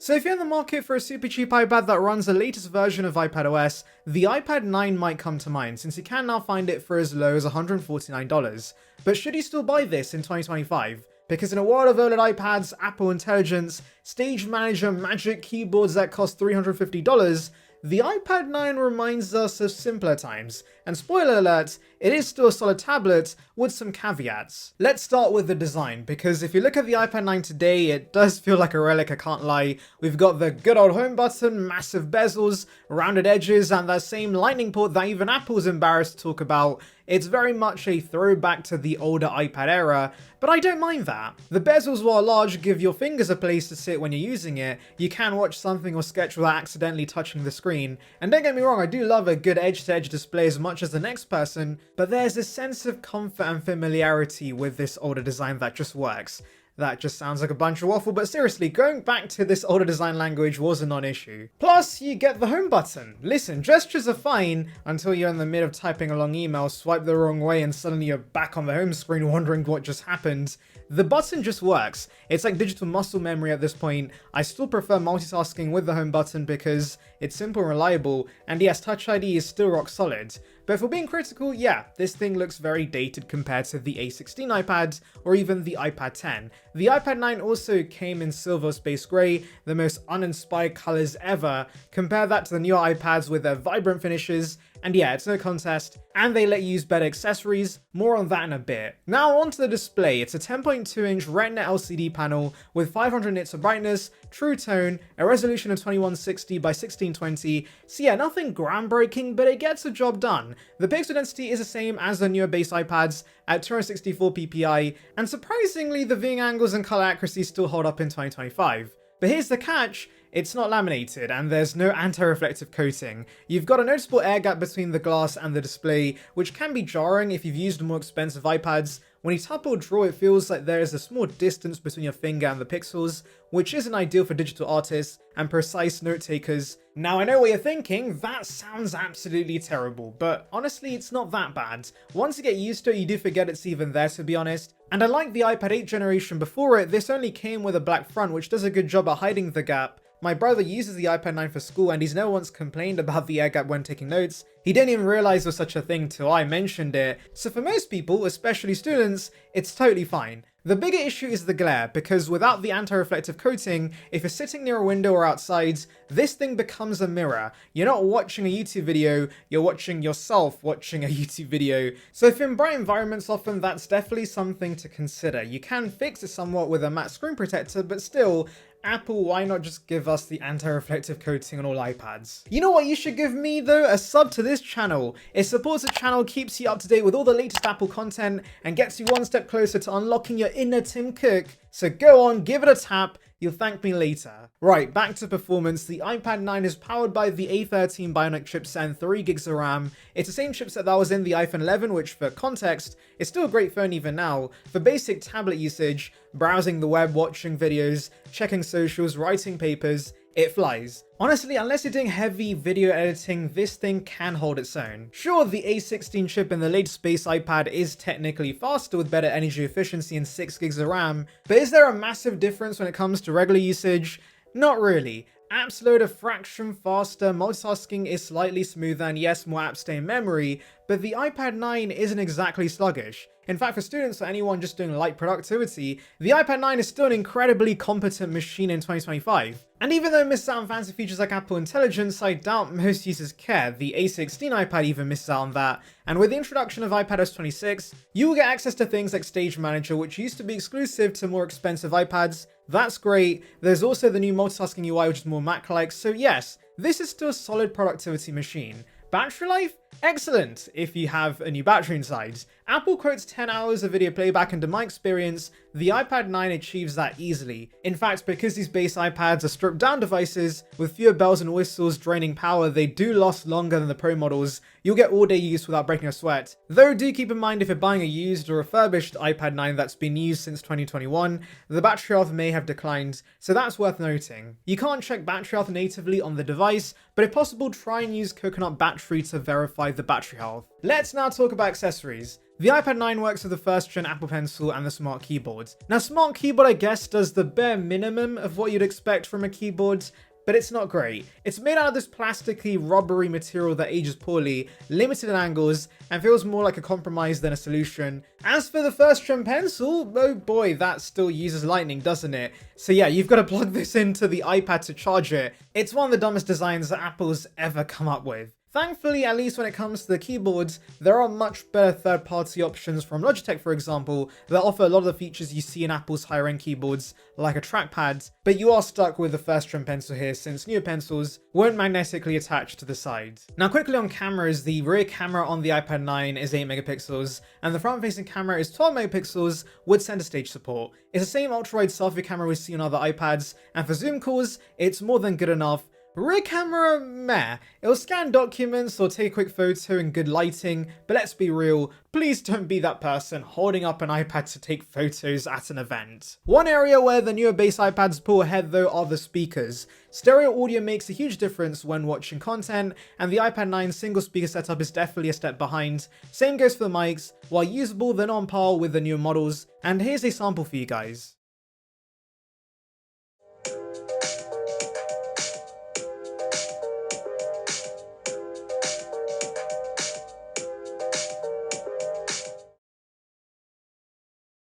So if you're in the market for a super cheap iPad that runs the latest version of iPadOS, the iPad 9 might come to mind since you can now find it for as low as $149. But should you still buy this in 2025? Because in a world of OLED iPads, Apple Intelligence, Stage Manager Magic keyboards that cost $350, the iPad 9 reminds us of simpler times, and spoiler alert, it is still a solid tablet with some caveats. Let's start with the design, because if you look at the iPad 9 today, it does feel like a relic, I can't lie. We've got the good old home button, massive bezels, rounded edges, and that same lightning port that even Apple's embarrassed to talk about. It's very much a throwback to the older iPad era, but I don't mind that. The bezels, while large, give your fingers a place to sit when you're using it. You can watch something or sketch without accidentally touching the screen. And don't get me wrong, I do love a good edge-to-edge display as much as the next person, but there's a sense of comfort and familiarity with this older design that just works. That just sounds like a bunch of waffle, but seriously, going back to this older design language was a non-issue. Plus, you get the home button. Listen, gestures are fine until you're in the mid of typing a long email, swipe the wrong way, and suddenly you're back on the home screen wondering what just happened. The button just works. It's like digital muscle memory at this point. I still prefer multitasking with the home button because it's simple and reliable, and yes, Touch ID is still rock solid. But if we're being critical, yeah, this thing looks very dated compared to the A16 iPad or even the iPad 10. The iPad 9 also came in silver space grey, the most uninspired colours ever. Compare that to the newer iPads with their vibrant finishes, and yeah, it's no contest, and they let you use better accessories, more on that in a bit. Now onto the display. It's a 10.2-inch Retina LCD panel with 500 nits of brightness, true tone, a resolution of 2160 by 1620, so yeah, nothing groundbreaking, but it gets the job done. The pixel density is the same as the newer base iPads at 264 ppi, and surprisingly the viewing angles and color accuracy still hold up in 2025. But here's the catch, it's not laminated and there's no anti-reflective coating. You've got a noticeable air gap between the glass and the display, which can be jarring if you've used more expensive iPads. When you tap or draw, it feels like there is a small distance between your finger and the pixels, which isn't ideal for digital artists and precise note takers. Now I know what you're thinking, that sounds absolutely terrible, but honestly it's not that bad. Once you get used to it, you do forget it's even there, to be honest. And unlike the iPad 8 generation before it, this only came with a black front, which does a good job at hiding the gap. My brother uses the iPad 9 for school and he's never once complained about the air gap when taking notes. He didn't even realize there was such a thing till I mentioned it. So for most people, especially students, it's totally fine. The bigger issue is the glare, because without the anti-reflective coating, if you're sitting near a window or outside, this thing becomes a mirror. You're not watching a YouTube video, you're watching yourself watching a YouTube video. So if you're in bright environments often, that's definitely something to consider. You can fix it somewhat with a matte screen protector, but still, Apple, why not just give us the anti-reflective coating on all iPads? You know what you should give me though? A sub to this channel. It supports the channel, keeps you up to date with all the latest Apple content, and gets you one step closer to unlocking your inner Tim Cook. So go on, give it a tap. You'll thank me later. Right, back to performance. The iPad 9 is powered by the A13 Bionic chipset and 3 gigs of RAM. It's the same chipset that was in the iPhone 11, which for context, is still a great phone even now. For basic tablet usage, browsing the web, watching videos, checking socials, writing papers, it flies. Honestly, unless you're doing heavy video editing, this thing can hold its own. Sure, the A16 chip in the latest base iPad is technically faster with better energy efficiency and 6 gigs of RAM, but is there a massive difference when it comes to regular usage? Not really. Apps load a fraction faster, multitasking is slightly smoother, and yes, more apps stay in memory, but the iPad 9 isn't exactly sluggish. In fact, for students or anyone just doing light productivity, the iPad 9 is still an incredibly competent machine in 2025. And even though it misses out on fancy features like Apple Intelligence, I doubt most users care. The A16 iPad even misses out on that. And with the introduction of iPadOS 26, you will get access to things like Stage Manager, which used to be exclusive to more expensive iPads. That's great. There's also the new multitasking UI, which is more Mac-like. So yes, this is still a solid productivity machine. Battery life? Excellent, if you have a new battery inside. Apple quotes 10 hours of video playback, and in my experience, the iPad 9 achieves that easily. In fact, because these base iPads are stripped down devices with fewer bells and whistles draining power, they do last longer than the Pro models. You'll get all day use without breaking a sweat. Though do keep in mind if you're buying a used or refurbished iPad 9 that's been used since 2021, the battery health may have declined, so that's worth noting. You can't check battery health natively on the device, but if possible, try and use coconut battery to verify the battery health. Let's now talk about accessories. The iPad 9 works with the first gen Apple Pencil and the Smart Keyboard. Now, Smart Keyboard, I guess, does the bare minimum of what you'd expect from a keyboard, but it's not great. It's made out of this plasticky, rubbery material that ages poorly, limited in angles, and feels more like a compromise than a solution. As for the first gen pencil, oh boy, that still uses lightning, doesn't it? So yeah, you've got to plug this into the iPad to charge it. It's one of the dumbest designs that Apple's ever come up with. Thankfully, at least when it comes to the keyboards, there are much better third-party options from Logitech, for example, that offer a lot of the features you see in Apple's higher-end keyboards, like a trackpad, but you are stuck with the first-gen pencil here since newer pencils won't magnetically attach to the side. Now, quickly on cameras, the rear camera on the iPad 9 is 8 megapixels, and the front-facing camera is 12 megapixels with center stage support. It's the same ultra-wide selfie camera we see on other iPads, and for Zoom calls, it's more than good enough. Rear camera, meh. It'll scan documents or take a quick photo in good lighting, but let's be real, please don't be that person holding up an iPad to take photos at an event. One area where the newer base iPads pull ahead though are the speakers. Stereo audio makes a huge difference when watching content, and the iPad 9 single speaker setup is definitely a step behind. Same goes for the mics, while usable they're on par with the newer models, and here's a sample for you guys.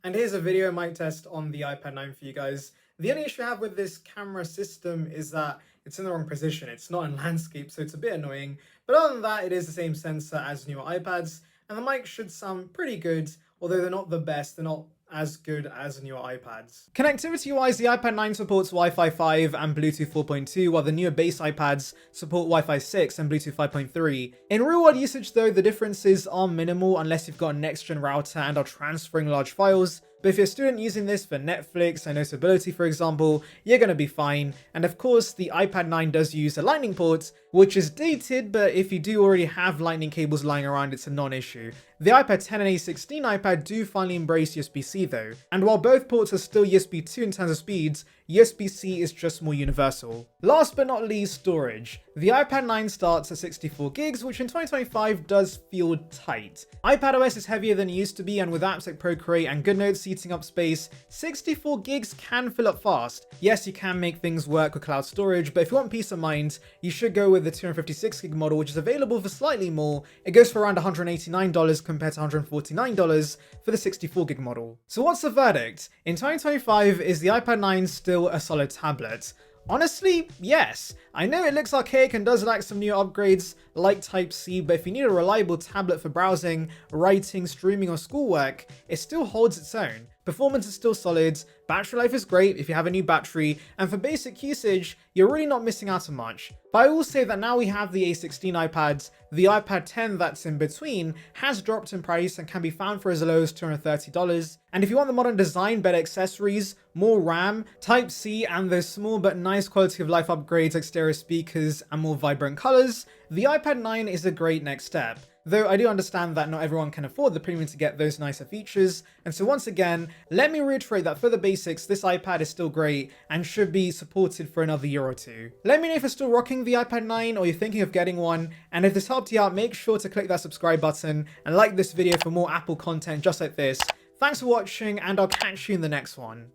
And here's a video mic test on the iPad 9 for you guys. The only issue I have with this camera system is that it's in the wrong position. It's not in landscape, so it's a bit annoying. But other than that, it is the same sensor as newer iPads, and the mic should sound pretty good, although they're not the best. They're not as good as newer iPads. Connectivity-wise, the iPad 9 supports Wi-Fi 5 and Bluetooth 4.2, while the newer base iPads support Wi-Fi 6 and Bluetooth 5.3. In real-world usage though, the differences are minimal unless you've got a next-gen router and are transferring large files. But if you're a student using this for Netflix and Notability, for example, you're going to be fine. And of course, the iPad 9 does use a lightning port, which is dated, but if you do already have lightning cables lying around, it's a non-issue. The iPad 10 and A13 iPad do finally embrace USB-C though, and while both ports are still USB 2 in terms of speeds, USB-C is just more universal. Last but not least, storage. The iPad 9 starts at 64 gigs, which in 2025 does feel tight. iPadOS is heavier than it used to be, and with apps like Procreate and GoodNotes eating up space, 64 gigs can fill up fast. Yes, you can make things work with cloud storage, but if you want peace of mind, you should go with the 256 gig model, which is available for slightly more. It goes for around $189 compared to $149 for the 64 gig model. So what's the verdict? In 2025, is the iPad 9 still a solid tablet? Honestly, yes. I know it looks archaic and does lack some new upgrades like Type-C, but if you need a reliable tablet for browsing, writing, streaming or schoolwork, it still holds its own. Performance is still solid, battery life is great if you have a new battery, and for basic usage, you're really not missing out on much. But I will say that now we have the A16 iPads, the iPad 10 that's in between has dropped in price and can be found for as low as $230. And if you want the modern design, better accessories, more RAM, Type-C, and those small but nice quality of life upgrades like stereo speakers and more vibrant colors, the iPad 9 is a great next step. Though I do understand that not everyone can afford the premium to get those nicer features, and so once again, let me reiterate that for the basics, this iPad is still great and should be supported for another year or two. Let me know if you're still rocking the iPad 9 or you're thinking of getting one, and if this helped you out, make sure to click that subscribe button and like this video for more Apple content just like this. Thanks for watching, and I'll catch you in the next one.